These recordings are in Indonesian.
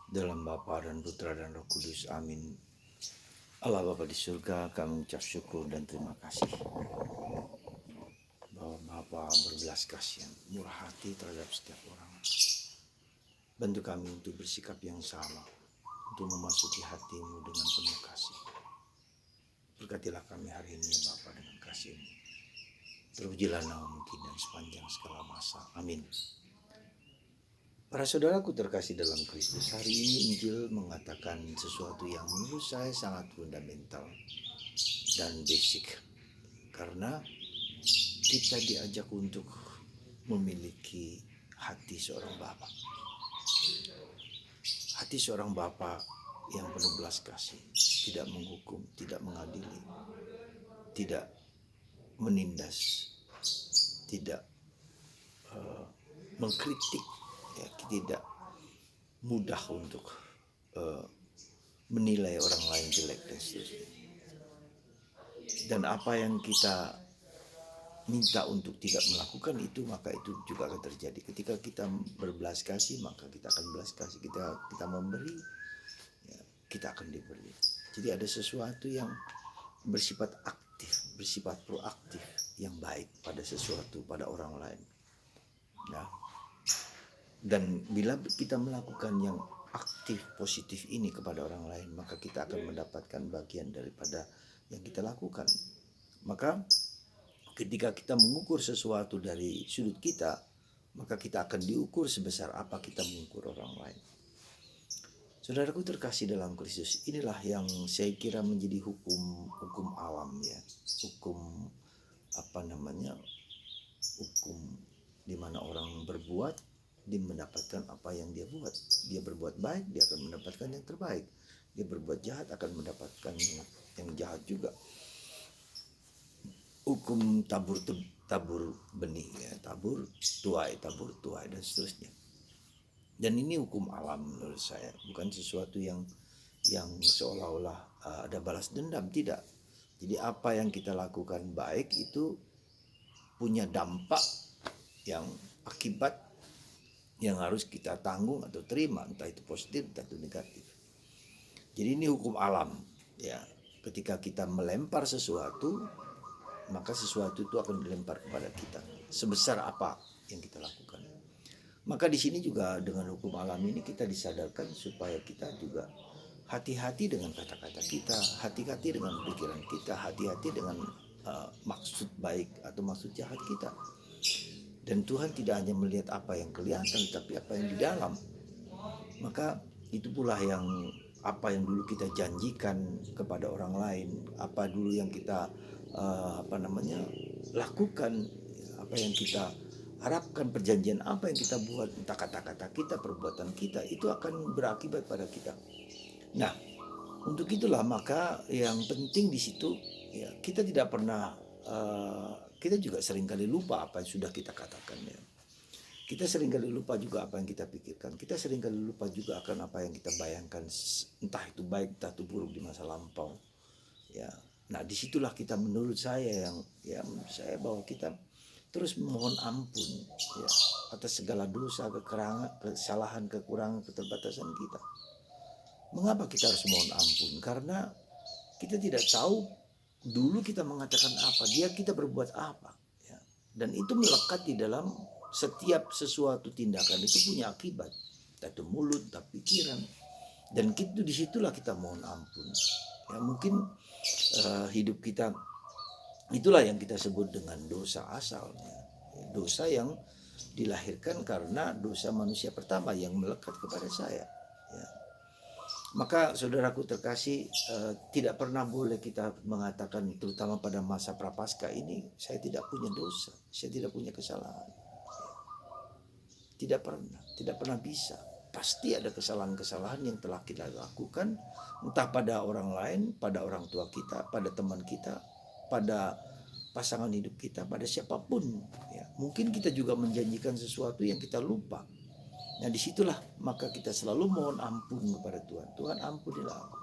Dalam Bapa dan Putra dan Roh Kudus, amin. Allah Bapa di surga, kami ucap syukur dan terima kasih bahwa Bapa berbelas kasihan, murah hati terhadap setiap orang. Bantu kami untuk bersikap yang sama, untuk memasuki hatimu dengan penuh kasih. Berkatilah kami hari ini ya Bapa dengan kasih-Mu. Terpujilah namamu dan sepanjang segala masa. Amin. Para saudaraku terkasih dalam Kristus, hari ini Injil mengatakan sesuatu yang menurut saya sangat fundamental dan basic. Karena kita diajak untuk memiliki hati seorang bapa. Hati seorang bapa yang penuh belas kasih, tidak menghukum, tidak mengadili, tidak menindas, tidak mengkritik, ya, tidak mudah untuk menilai orang lain jelek dan seterusnya. Dan apa yang kita minta untuk tidak melakukan itu, maka itu juga akan terjadi. Ketika kita berbelas kasih, maka kita akan belas kasih. Kita memberi, ya, kita akan diberi. Jadi ada sesuatu yang bersifat aktif, bersifat proaktif, yang baik pada sesuatu, pada orang lain. Ya. Dan bila kita melakukan yang aktif, positif ini kepada orang lain, maka kita akan mendapatkan bagian daripada yang kita lakukan. Maka ketika kita mengukur sesuatu dari sudut kita, maka kita akan diukur sebesar apa kita mengukur orang lain. Saudaraku terkasih dalam Kristus, inilah yang saya kira menjadi hukum alam, ya, hukum hukum di mana orang berbuat, dia mendapatkan apa yang dia buat. Dia berbuat baik, dia akan mendapatkan yang terbaik. Dia berbuat jahat, akan mendapatkan yang jahat juga. Hukum tabur benih, ya, tabur tuai dan seterusnya. Dan ini hukum alam menurut saya, bukan sesuatu yang seolah-olah ada balas dendam, tidak. Jadi apa yang kita lakukan baik itu punya dampak yang akibat yang harus kita tanggung atau terima, entah itu positif entah itu negatif. Jadi ini hukum alam, ya. Ketika kita melempar sesuatu, maka sesuatu itu akan dilempar kepada kita sebesar apa yang kita lakukan. Maka di sini juga dengan hukum alam ini kita disadarkan supaya kita juga hati-hati dengan kata-kata kita, hati-hati dengan pikiran kita, hati-hati dengan maksud baik atau maksud jahat kita. Dan Tuhan tidak hanya melihat apa yang kelihatan, tapi apa yang di dalam. Maka itu pula yang apa yang dulu kita janjikan kepada orang lain, apa dulu yang kita lakukan, apa yang kita harapkan, perjanjian apa yang kita buat, entah kata-kata kita, perbuatan kita, itu akan berakibat pada kita. Nah, untuk itulah maka yang penting di situ, ya, kita tidak pernah kita juga seringkali lupa apa yang sudah kita katakan, ya. Kita seringkali lupa juga apa yang kita pikirkan. Kita seringkali lupa juga akan apa yang kita bayangkan, entah itu baik entah itu buruk di masa lampau. Ya, nah disitulah kita menurut saya menurut saya bahwa kita terus memohon ampun, ya, atas segala dosa, kesalahan, kekurangan, keterbatasan kita. Mengapa kita harus mohon ampun? Karena kita tidak tahu dulu kita mengatakan apa, kita berbuat apa, ya. Dan itu melekat di dalam setiap sesuatu tindakan, itu punya akibat, entah itu mulut, entah pikiran. Dan itu disitulah kita mohon ampun. Ya, mungkin hidup kita itulah yang kita sebut dengan dosa asalnya, dosa yang dilahirkan karena dosa manusia pertama yang melekat kepada saya, ya. Maka saudaraku terkasih, tidak pernah boleh kita mengatakan, terutama pada masa prapaskah ini, saya tidak punya dosa, saya tidak punya kesalahan. Tidak pernah bisa. Pasti ada kesalahan-kesalahan yang telah kita lakukan, entah pada orang lain, pada orang tua kita, pada teman kita, pada pasangan hidup kita, pada siapapun, ya. Mungkin kita juga menjanjikan sesuatu yang kita lupa. Nah disitulah maka kita selalu mohon ampun kepada Tuhan. Tuhan ampunilah aku.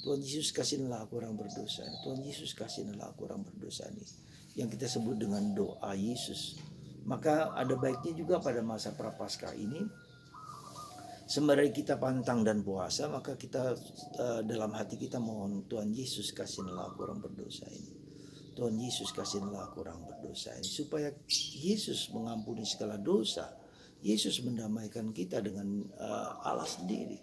Tuhan Yesus kasihlah aku orang berdosa. Tuhan Yesus kasihlah aku orang berdosa ini, yang kita sebut dengan doa Yesus. Maka ada baiknya juga pada masa prapaskah ini Sembari kita pantang dan puasa, maka kita dalam hati kita mohon, Tuhan Yesus kasihinlah aku orang berdosa ini. Tuhan Yesus kasihinlah aku orang berdosa ini. Supaya Yesus mengampuni segala dosa. Yesus mendamaikan kita dengan Allah sendiri.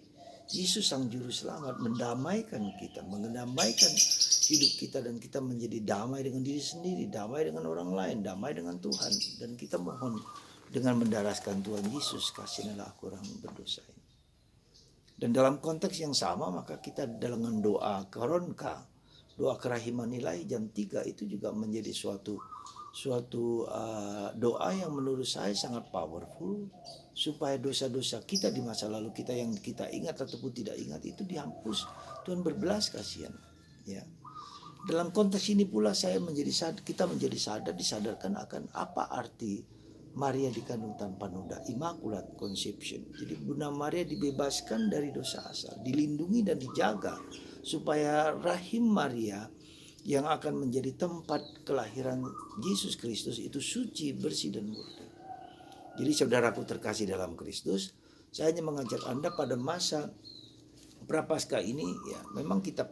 Yesus sang juru selamat mendamaikan kita, mendamaikan hidup kita, dan kita menjadi damai dengan diri sendiri, damai dengan orang lain, damai dengan Tuhan. Dan kita mohon dengan mendaraskan Tuhan Yesus kasihinlah aku orang berdosa ini. Dan dalam konteks yang sama, maka kita dengan doa koronka, doa kerahiman ilahi jam 3 itu juga menjadi suatu doa yang menurut saya sangat powerful, supaya dosa-dosa kita di masa lalu kita yang kita ingat ataupun tidak ingat itu dihapus. Tuhan berbelas kasihan, ya. Dalam konteks ini pula kita menjadi disadarkan akan apa arti Maria dikandung tanpa noda, Immaculate Conception. Jadi Bunda Maria dibebaskan dari dosa asal, dilindungi dan dijaga supaya rahim Maria yang akan menjadi tempat kelahiran Yesus Kristus itu suci, bersih dan murni. Jadi saudaraku terkasih dalam Kristus, saya hanya mengajak Anda pada masa Prapaskah ini, ya memang kita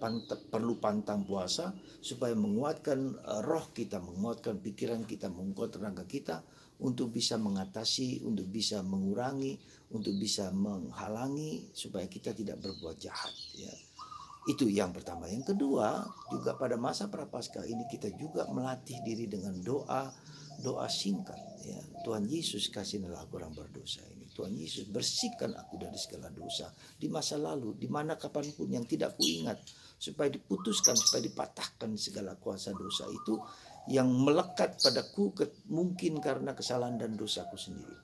perlu pantang puasa supaya menguatkan roh kita, menguatkan pikiran kita, menguatkan tenaga kita untuk bisa mengatasi, untuk bisa mengurangi, untuk bisa menghalangi supaya kita tidak berbuat jahat, ya. Itu yang pertama. Yang kedua, juga pada masa Prapaskah ini kita juga melatih diri dengan doa singkat, ya. Tuhan Yesus kasihinlah aku orang berdosa ini. Tuhan Yesus bersihkan aku dari segala dosa di masa lalu, di mana kapanpun yang tidak kuingat, supaya diputuskan, supaya dipatahkan segala kuasa dosa itu yang melekat padaku mungkin karena kesalahan dan dosaku sendiri.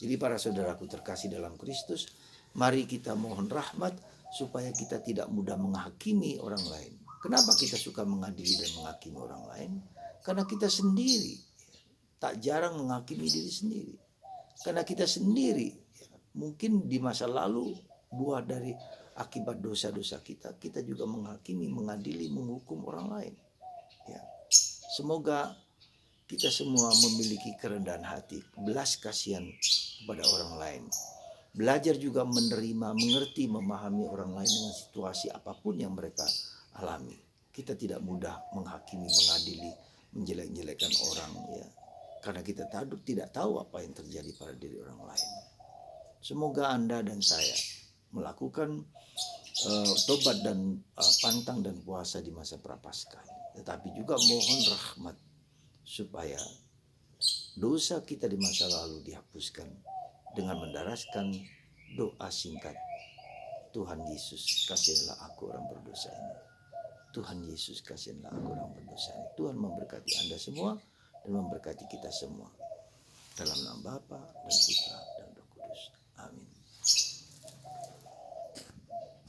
Jadi para saudaraku terkasih dalam Kristus, mari kita mohon rahmat supaya kita tidak mudah menghakimi orang lain. Kenapa kita suka mengadili dan menghakimi orang lain? Karena kita sendiri tak jarang menghakimi diri sendiri. Karena kita sendiri mungkin di masa lalu buah dari akibat dosa-dosa kita, kita juga menghakimi, mengadili, menghukum orang lain. Ya. Semoga kita semua memiliki kerendahan hati, belas kasihan kepada orang lain. Belajar juga menerima, mengerti, memahami orang lain dengan situasi apapun yang mereka alami. Kita tidak mudah menghakimi, mengadili, menjelek-jelekan orang, ya. Karena kita tidak tahu apa yang terjadi pada diri orang lain. Semoga Anda dan saya melakukan tobat dan pantang dan puasa di masa Prapaskah. Tetapi juga mohon rahmat supaya dosa kita di masa lalu dihapuskan dengan mendaraskan doa singkat. Tuhan Yesus kasihinlah aku orang berdosa ini. Tuhan Yesus kasihinlah aku orang berdosa ini. Tuhan memberkati Anda semua dan memberkati kita semua. Dalam nama Bapa dan